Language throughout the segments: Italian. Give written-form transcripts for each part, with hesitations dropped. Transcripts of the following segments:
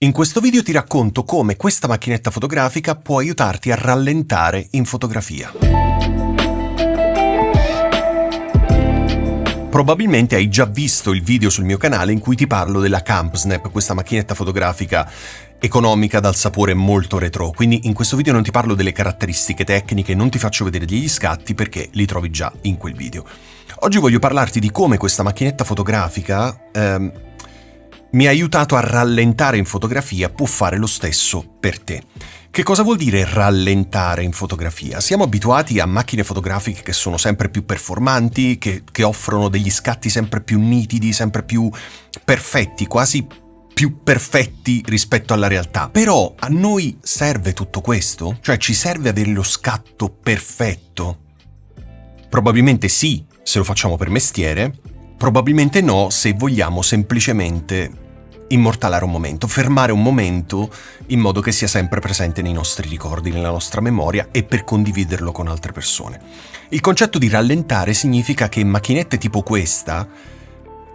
In questo video ti racconto come questa macchinetta fotografica può aiutarti a rallentare in fotografia. Probabilmente hai già visto il video sul mio canale in cui ti parlo della CampSnap, questa macchinetta fotografica economica dal sapore molto retro, quindi in questo video non ti parlo delle caratteristiche tecniche, non ti faccio vedere degli scatti perché li trovi già in quel video. Oggi voglio parlarti di come questa macchinetta fotografica mi ha aiutato a rallentare in fotografia, può fare lo stesso per te. Che cosa vuol dire rallentare in fotografia? Siamo abituati a macchine fotografiche che sono sempre più performanti, che offrono degli scatti sempre più nitidi, sempre più perfetti, quasi più perfetti rispetto alla realtà. Però a noi serve tutto questo? Cioè ci serve avere lo scatto perfetto? Probabilmente sì, se lo facciamo per mestiere. Probabilmente no, se vogliamo semplicemente immortalare un momento, fermare un momento in modo che sia sempre presente nei nostri ricordi, nella nostra memoria e per condividerlo con altre persone. Il concetto di rallentare significa che macchinette tipo questa,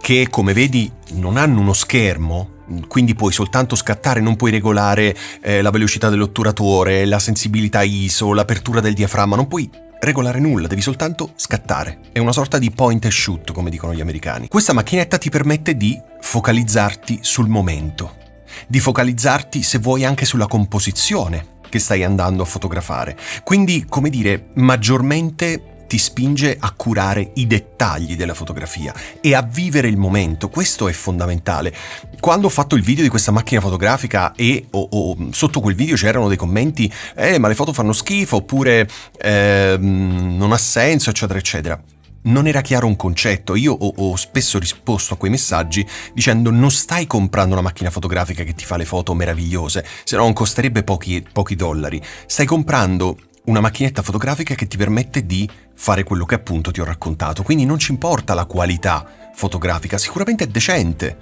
che come vedi non hanno uno schermo, quindi puoi soltanto scattare, non puoi regolare la velocità dell'otturatore, la sensibilità ISO, l'apertura del diaframma, non puoi regolare nulla, devi soltanto scattare. È una sorta di point and shoot, come dicono gli americani. Questa macchinetta ti permette di focalizzarti sul momento, di focalizzarti, se vuoi, anche sulla composizione che stai andando a fotografare. Quindi, come dire, maggiormente ti spinge a curare i dettagli della fotografia e a vivere il momento. Questo è fondamentale. Quando ho fatto il video di questa macchina fotografica e sotto quel video c'erano dei commenti ma le foto fanno schifo, oppure non ha senso, eccetera eccetera, non era chiaro un concetto. Io ho spesso risposto a quei messaggi dicendo: non stai comprando una macchina fotografica che ti fa le foto meravigliose, se no non costerebbe pochi dollari. Stai comprando una macchinetta fotografica che ti permette di fare quello che appunto ti ho raccontato. Quindi non ci importa la qualità fotografica, sicuramente è decente.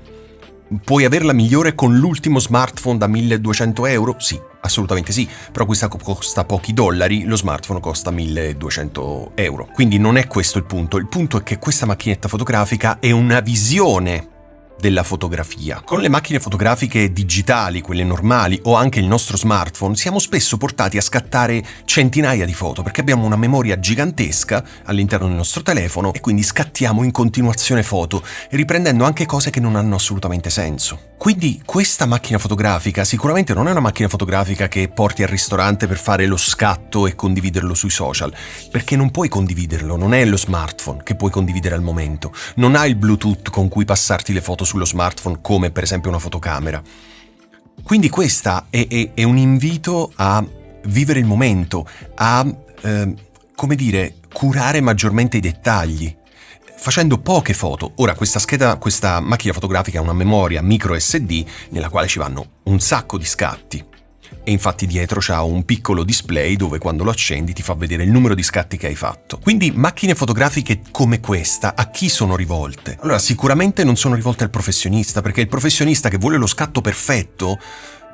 Puoi averla migliore con l'ultimo smartphone da 1200 euro? Sì, assolutamente sì, però questa costa pochi dollari, lo smartphone costa 1200 euro. Quindi non è questo il punto è che questa macchinetta fotografica è una visione della fotografia. Con le macchine fotografiche digitali, quelle normali, o anche il nostro smartphone, siamo spesso portati a scattare centinaia di foto perché abbiamo una memoria gigantesca all'interno del nostro telefono e quindi scattiamo in continuazione foto, riprendendo anche cose che non hanno assolutamente senso. Quindi questa macchina fotografica sicuramente non è una macchina fotografica che porti al ristorante per fare lo scatto e condividerlo sui social, perché non puoi condividerlo, non è lo smartphone che puoi condividere al momento, non hai il Bluetooth con cui passarti le foto sullo smartphone come per esempio una fotocamera. Quindi questa è un invito a vivere il momento, a curare maggiormente i dettagli, facendo poche foto. Ora questa macchina fotografica ha una memoria micro SD nella quale ci vanno un sacco di scatti. E infatti dietro c'ha un piccolo display dove quando lo accendi ti fa vedere il numero di scatti che hai fatto. Quindi macchine fotografiche come questa a chi sono rivolte? Allora, sicuramente non sono rivolte al professionista, perché il professionista che vuole lo scatto perfetto,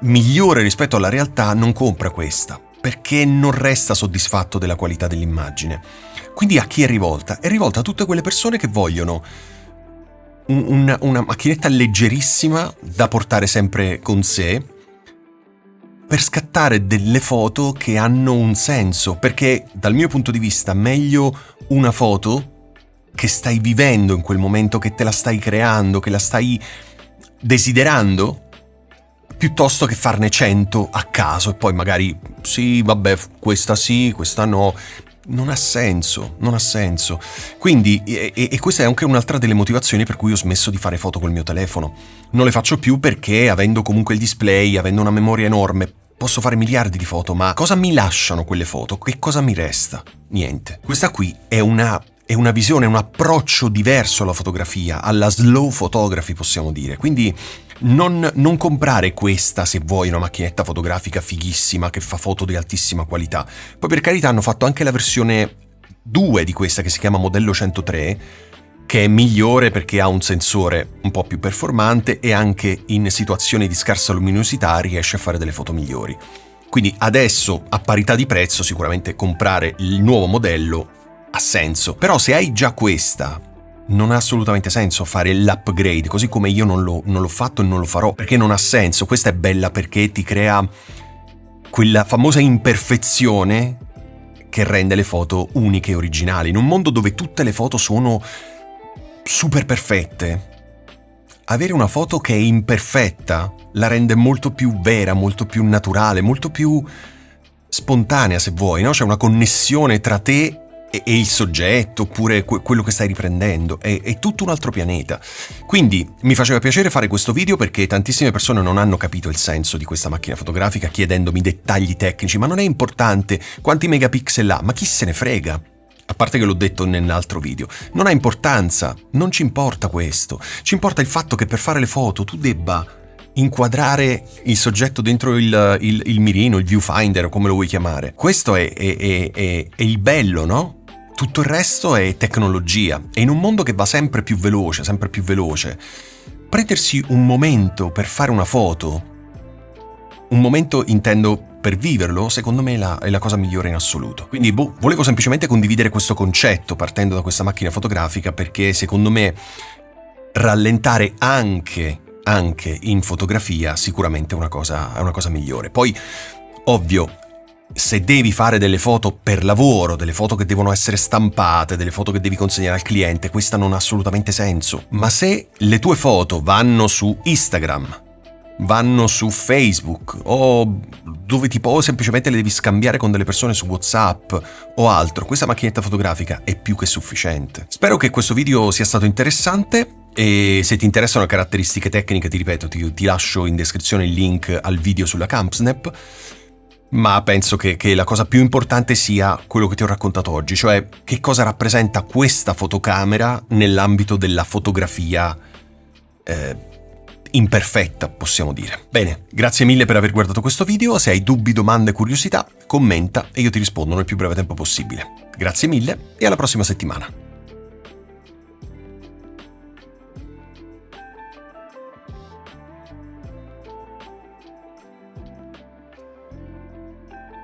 migliore rispetto alla realtà, non compra questa, perché non resta soddisfatto della qualità dell'immagine. Quindi a chi è rivolta? È rivolta a tutte quelle persone che vogliono una macchinetta leggerissima da portare sempre con sé, per scattare delle foto che hanno un senso, perché dal mio punto di vista meglio una foto che stai vivendo in quel momento, che te la stai creando, che la stai desiderando, piuttosto che farne 100 a caso e poi magari sì, questa no. Non ha senso. Quindi, e questa è anche un'altra delle motivazioni per cui ho smesso di fare foto col mio telefono. Non le faccio più perché, avendo comunque il display, avendo una memoria enorme, posso fare miliardi di foto, ma cosa mi lasciano quelle foto? Che cosa mi resta? Niente. Questa qui è una visione, un approccio diverso alla fotografia, alla slow photography, possiamo dire. Quindi non comprare questa se vuoi una macchinetta fotografica fighissima che fa foto di altissima qualità. Poi per carità hanno fatto anche la versione 2 di questa che si chiama modello 103, che è migliore perché ha un sensore un po' più performante e anche in situazioni di scarsa luminosità riesce a fare delle foto migliori. Quindi adesso, a parità di prezzo, sicuramente comprare il nuovo modello ha senso. Però se hai già questa non ha assolutamente senso fare l'upgrade, così come io non l'ho fatto e non lo farò, perché non ha senso. Questa è bella perché ti crea quella famosa imperfezione che rende le foto uniche e originali. In un mondo dove tutte le foto sono super perfette, avere una foto che è imperfetta la rende molto più vera, molto più naturale, molto più spontanea, se vuoi, no? C'è una connessione tra te e il soggetto, oppure quello che stai riprendendo, è tutto un altro pianeta. Quindi mi faceva piacere fare questo video perché tantissime persone non hanno capito il senso di questa macchina fotografica, chiedendomi dettagli tecnici. Ma non è importante quanti megapixel ha, ma chi se ne frega? A parte che l'ho detto nell'altro video, non ha importanza, non ci importa questo. Ci importa il fatto che per fare le foto tu debba inquadrare il soggetto dentro il mirino, il viewfinder, o come lo vuoi chiamare. Questo è il bello, no? Tutto il resto è tecnologia. E in un mondo che va sempre più veloce, prendersi un momento per fare una foto, un momento intendo per viverlo, secondo me è la cosa migliore in assoluto. Quindi volevo semplicemente condividere questo concetto partendo da questa macchina fotografica, perché secondo me rallentare anche in fotografia sicuramente è una cosa migliore. Poi, ovvio, se devi fare delle foto per lavoro, delle foto che devono essere stampate, delle foto che devi consegnare al cliente, questa non ha assolutamente senso. Ma se le tue foto vanno su Instagram, vanno su Facebook, o dove tipo semplicemente le devi scambiare con delle persone su WhatsApp o altro, questa macchinetta fotografica è più che sufficiente. Spero che questo video sia stato interessante. E se ti interessano le caratteristiche tecniche, ti ripeto, ti lascio in descrizione il link al video sulla CampSnap, ma penso che la cosa più importante sia quello che ti ho raccontato oggi, cioè che cosa rappresenta questa fotocamera nell'ambito della fotografia imperfetta, possiamo dire. Bene, grazie mille per aver guardato questo video. Se hai dubbi, domande, curiosità, commenta e io ti rispondo nel più breve tempo possibile. Grazie mille e alla prossima settimana.